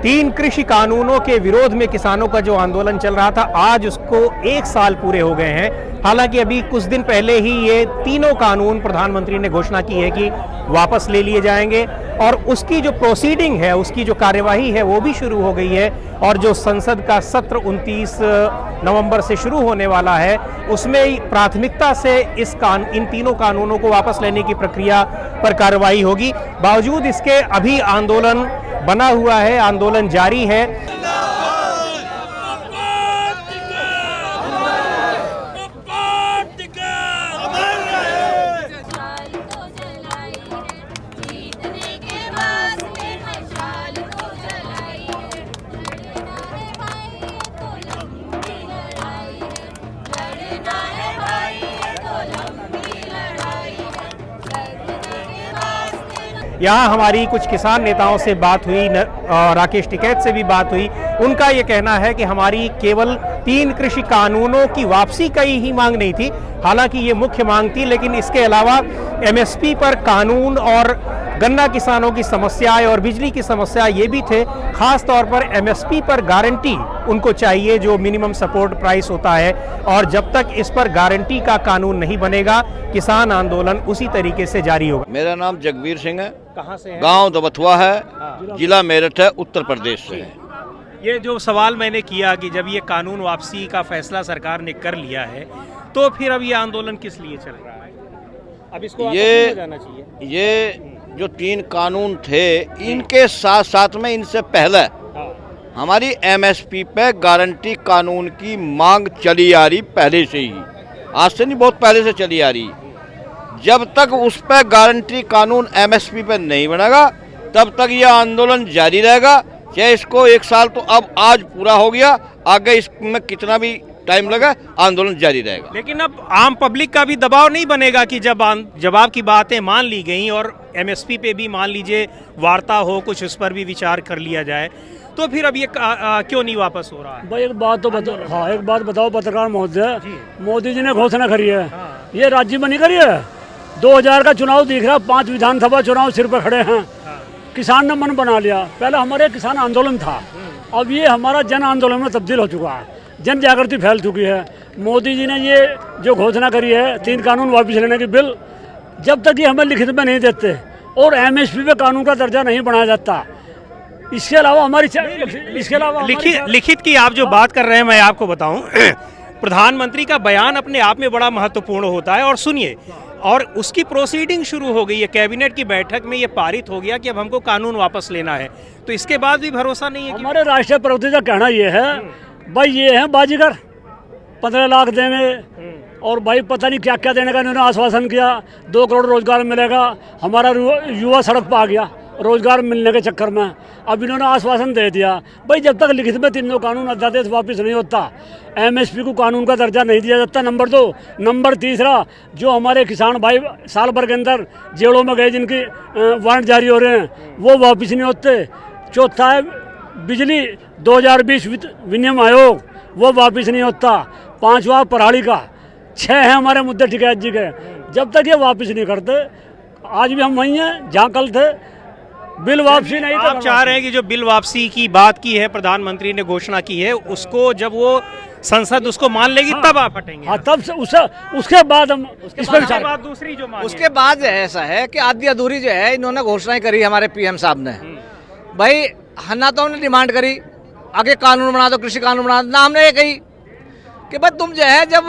तीन कृषि कानूनों के विरोध में किसानों का जो आंदोलन चल रहा था, आज उसको 1 साल पूरे हो गए हैं। हालांकि अभी कुछ दिन पहले ही ये तीनों कानून प्रधानमंत्री ने घोषणा की है कि वापस ले लिए जाएंगे और उसकी जो प्रोसीडिंग है, उसकी जो कार्यवाही है वो भी शुरू हो गई है। और जो संसद का सत्र 29 नवंबर से शुरू होने वाला है, उसमें प्राथमिकता से इन तीनों कानूनों को वापस लेने की प्रक्रिया पर कार्रवाई होगी। बावजूद इसके अभी आंदोलन बना हुआ है, आंदोलन जारी है। यहाँ हमारी कुछ किसान नेताओं से बात हुई, राकेश टिकैत से भी बात हुई। उनका ये कहना है कि हमारी केवल 3 कृषि कानूनों की वापसी का ही मांग नहीं थी, हालांकि ये मुख्य मांग थी, लेकिन इसके अलावा एमएसपी पर कानून और गन्ना किसानों की समस्याएं और बिजली की समस्या ये भी थे। खास तौर पर एमएसपी पर गारंटी उनको चाहिए, जो मिनिमम सपोर्ट प्राइस होता है, और जब तक इस पर गारंटी का कानून नहीं बनेगा, किसान आंदोलन उसी तरीके से जारी होगा। मेरा नाम जगबीर सिंह है। कहाँ से है? गांव दबथुआ है, जिला मेरठ है, उत्तर प्रदेश से है। ये जो सवाल मैंने किया कि जब ये कानून वापसी का फैसला सरकार ने कर लिया है, तो फिर अब ये आंदोलन किस लिए चल रहा है? अब इसको वापस ले जाना चाहिए। ये जो 3 कानून थे, इनके साथ साथ में इनसे पहले हमारी एमएसपी पे गारंटी कानून की मांग चली आ रही, पहले से ही, आज से नहीं, बहुत पहले से चली आ रही। जब तक उस पर गारंटी कानून एमएसपी पे नहीं बनेगा, तब तक यह आंदोलन जारी रहेगा। चाहे इसको 1 साल तो अब आज पूरा हो गया, आगे इसमें कितना भी टाइम लगा, आंदोलन जारी रहेगा। लेकिन अब आम पब्लिक का भी दबाव नहीं बनेगा कि जब आपकी बातें मान ली गई और एमएसपी पे भी मान लीजिए वार्ता हो, कुछ उस पर भी विचार कर लिया जाए, तो फिर अब ये क्यों नहीं वापस हो रहा है? भाई एक बात तो बताओ, हाँ एक बात बताओ पत्रकार महोदय, मोदी जी ने घोषणा करी है, ये राज्य में नहीं करी है। 2000 का चुनाव दिख रहा, 5 विधानसभा चुनाव सिर पर खड़े हैं। किसान ने मन बना लिया, पहले हमारे किसान आंदोलन था, अब ये हमारा जन आंदोलन में तब्दील हो चुका है, जन जागृति फैल चुकी है। मोदी जी ने ये जो घोषणा करी है 3 कानून वापस लेने की बिल, जब तक ये हमें लिखित में नहीं देते और एमएसपी पे कानून का दर्जा नहीं बनाया जाता, इसके अलावा लिखित की आप जो बात कर रहे हैं, मैं आपको बताऊं, प्रधानमंत्री का बयान अपने आप में बड़ा महत्वपूर्ण होता है। और सुनिए, और उसकी प्रोसीडिंग शुरू हो गई है, कैबिनेट की बैठक में ये पारित हो गया कि अब हमको कानून वापस लेना है, तो इसके बाद भी भरोसा नहीं है। हमारे राष्ट्रीय प्रवक्ता का कहना ये है, भाई ये है बाजीगर, 15 लाख देंगे और भाई पता नहीं क्या क्या देने का इन्होंने आश्वासन किया, 2 करोड़ रोजगार मिलेगा। हमारा युवा सड़क पर आ गया रोजगार मिलने के चक्कर में, अब इन्होंने आश्वासन दे दिया। भाई जब तक लिखित में 3 कानून अध्यादेश वापस नहीं होता, एमएसपी को कानून का दर्जा नहीं दिया जाता, नंबर 2। नंबर 3, जो हमारे किसान भाई साल भर के अंदर जेलों में गए, जिनकी वारंट जारी हो रहे हैं, वो वापस नहीं होते। चौथा है बिजली 2020 विनियम आयोग, वो वापस नहीं होता। 5वां पराली का। 6 हैं हमारे मुद्दे टिकैत जी के, जब तक ये वापस नहीं करते, आज भी हम वहीं हैं जहाँ कल थे। बिल वापसी नहीं, आप चाह रहे हैं कि जो बिल वापसी की बात की है, प्रधानमंत्री ने घोषणा की है, उसको जब वो संसद उसको मान लेगी, तब आप हटेंगे? हाँ, तब से उसके बाद हम इस पर विचार। दूसरी जो मांग उसके बाद ऐसा है कि आधी अधूरी जो है इन्होंने घोषणाएं करी हमारे पीएम साहब ने। भाई ना तो हमने डिमांड करी आगे कानून बना दो, कृषि कानून बना दो, ना हमने ये कही कि भाई तुम जो है, जब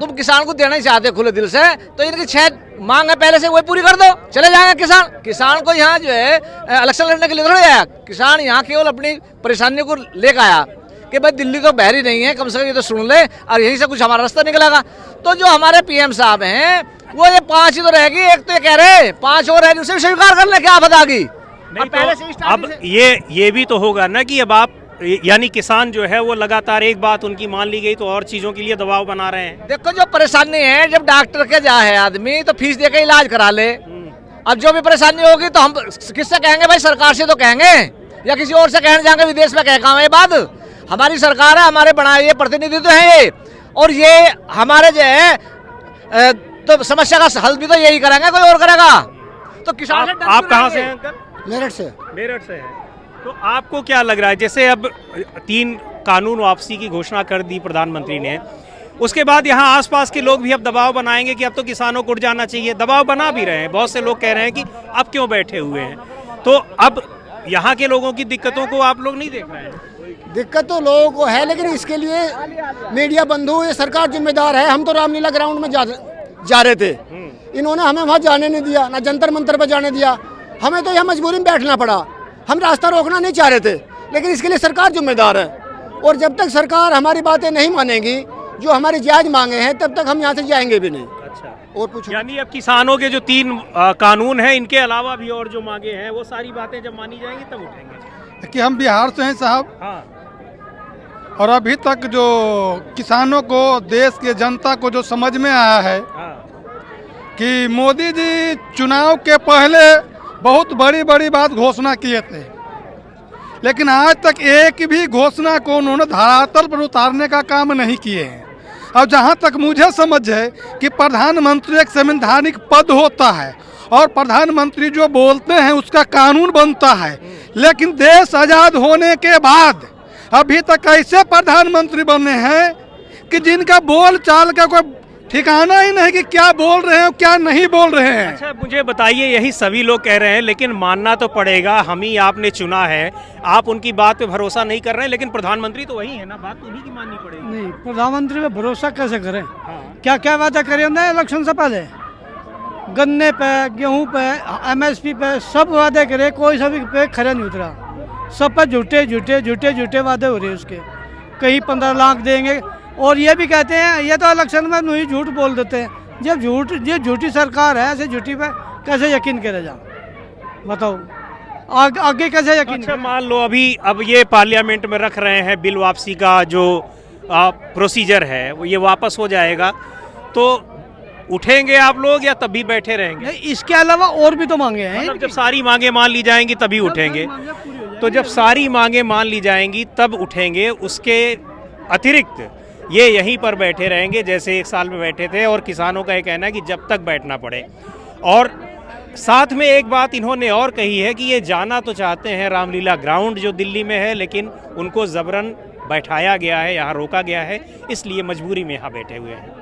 तुम किसान को देना ही चाहते खुले दिल से, तो इनकी 6 मांग है पहले से, वही पूरी कर दो, चले जाएंगे किसान। किसान को यहाँ जो है इलेक्शन लड़ने के लिए थोड़ा आया, किसान यहाँ केवल अपनी परेशानियों को लेकर आया कि भाई दिल्ली तो बहरी नहीं है, कम से कम ये तो सुन ले और यहीं से कुछ हमारा रास्ता निकलेगा। तो जो हमारे पीएम साहब हैं, वो ये 5 ही तो रहेगी, एक तो ये कह रहे 5 और है, उसे स्वीकार कर ले, क्या आफत आ गई। अब ये भी तो होगा ना कि अब आप, यानी किसान जो है वो लगातार एक बात उनकी मान ली गई तो और चीजों के लिए दबाव बना रहे हैं। देखो जो परेशानी है, जब डॉक्टर के जा है आदमी तो फीस देके इलाज करा ले। अब जो भी परेशानी होगी तो हम किससे कहेंगे? भाई सरकार से तो कहेंगे, या किसी और से कहने जाएंगे विदेश में कह काम है। बात हमारी सरकार है, हमारे बनाए ये प्रतिनिधित्व है ये, और ये हमारे जो है तो समस्या का हल भी तो यही करेंगे, कोई और करेगा। तो किसान आप कहाँ से हैं? मेरठ से। मेरठ से है। तो आपको क्या लग रहा है, जैसे अब 3 कानून वापसी की घोषणा कर दी प्रधानमंत्री ने, उसके बाद यहाँ आसपास के लोग भी अब दबाव बनाएंगे कि अब तो किसानों को उठ जाना चाहिए, दबाव बना भी रहे हैं, बहुत से लोग कह रहे हैं कि अब क्यों बैठे हुए हैं, तो अब यहाँ के लोगों की दिक्कतों को आप लोग नहीं देख रहे हैं? दिक्कत तो लोगों को है, लेकिन इसके लिए मीडिया बंधु, ये सरकार जिम्मेदार है। हम तो रामलीला ग्राउंड में जा रहे थे, इन्होंने हमें वहाँ जाने नहीं दिया, ना जंतर मंतर पर जाने दिया, हमें तो यहाँ मजबूरी में बैठना पड़ा। हम रास्ता रोकना नहीं चाह रहे थे, लेकिन इसके लिए सरकार जिम्मेदार है, और जब तक सरकार हमारी बातें नहीं मानेगी, जो हमारी जायज मांगे हैं, तब तक हम यहाँ से जाएंगे भी नहीं। अच्छा, और पूछो। यानी अब किसानों के जो 3 कानून हैं, इनके अलावा भी और जो मांगे हैं, वो सारी बातें जब मानी जाएंगी तब उठेंगे। कि हम बिहार से हैं साहब, हाँ, और अभी तक जो किसानों को, देश के जनता को जो समझ में आया है हाँ, कि मोदी जी चुनाव के पहले बहुत बड़ी बड़ी बात घोषणा किए थे, लेकिन आज तक एक भी घोषणा को उन्होंने धरातल पर उतारने का काम नहीं किए हैं। और जहां तक मुझे समझ है कि प्रधानमंत्री एक संवैधानिक पद होता है, और प्रधानमंत्री जो बोलते हैं उसका कानून बनता है, लेकिन देश आज़ाद होने के बाद अभी तक ऐसे प्रधानमंत्री बने हैं कि जिनका बोल चाल का कोई ठिकाना ही नहीं कि क्या बोल रहे हैं क्या नहीं बोल रहे हैं। अच्छा मुझे बताइए, यही सभी लोग कह रहे हैं, लेकिन मानना तो पड़ेगा, हम ही आपने चुना है, आप उनकी बात पे भरोसा नहीं कर रहे हैं, लेकिन प्रधानमंत्री तो वही है ना, बात तो उन्हीं की माननी पड़ेगी। नहीं, प्रधानमंत्री पे भरोसा कैसे करें? हाँ। क्या क्या वादा करे हमने इलेक्शन से पहले? गन्ने पे, गेहूं पे, MSP पे सब वादे करे, कोई सभी पे खरा नहीं उतरा, सब पे झूठे वादे हो रहे हैं उसके। कहीं 15 लाख देंगे, और ये भी कहते हैं, ये तो इलेक्शन में नहीं झूठ बोल देते हैं। जब ये झूठी सरकार है, ऐसे झूठी पे कैसे यकीन करे जा, बताओ आगे कैसे यकीन? अच्छा मान लो अभी अब ये पार्लियामेंट में रख रहे हैं बिल वापसी का जो प्रोसीजर है, वो ये वापस हो जाएगा, तो उठेंगे आप लोग या तब भी बैठे रहेंगे? नहीं, इसके अलावा और भी तो मांगे हैं। मतलब जब सारी मांगे मान ली जाएंगी तभी उठेंगे, तो जब सारी मांगे मान ली जाएंगी तब उठेंगे, उसके अतिरिक्त ये यहीं पर बैठे रहेंगे जैसे 1 साल में बैठे थे, और किसानों का ये कहना है कि जब तक बैठना पड़े। और साथ में एक बात इन्होंने और कही है कि ये जाना तो चाहते हैं रामलीला ग्राउंड जो दिल्ली में है, लेकिन उनको ज़बरन बैठाया गया है, यहाँ रोका गया है, इसलिए मजबूरी में यहाँ बैठे हुए हैं।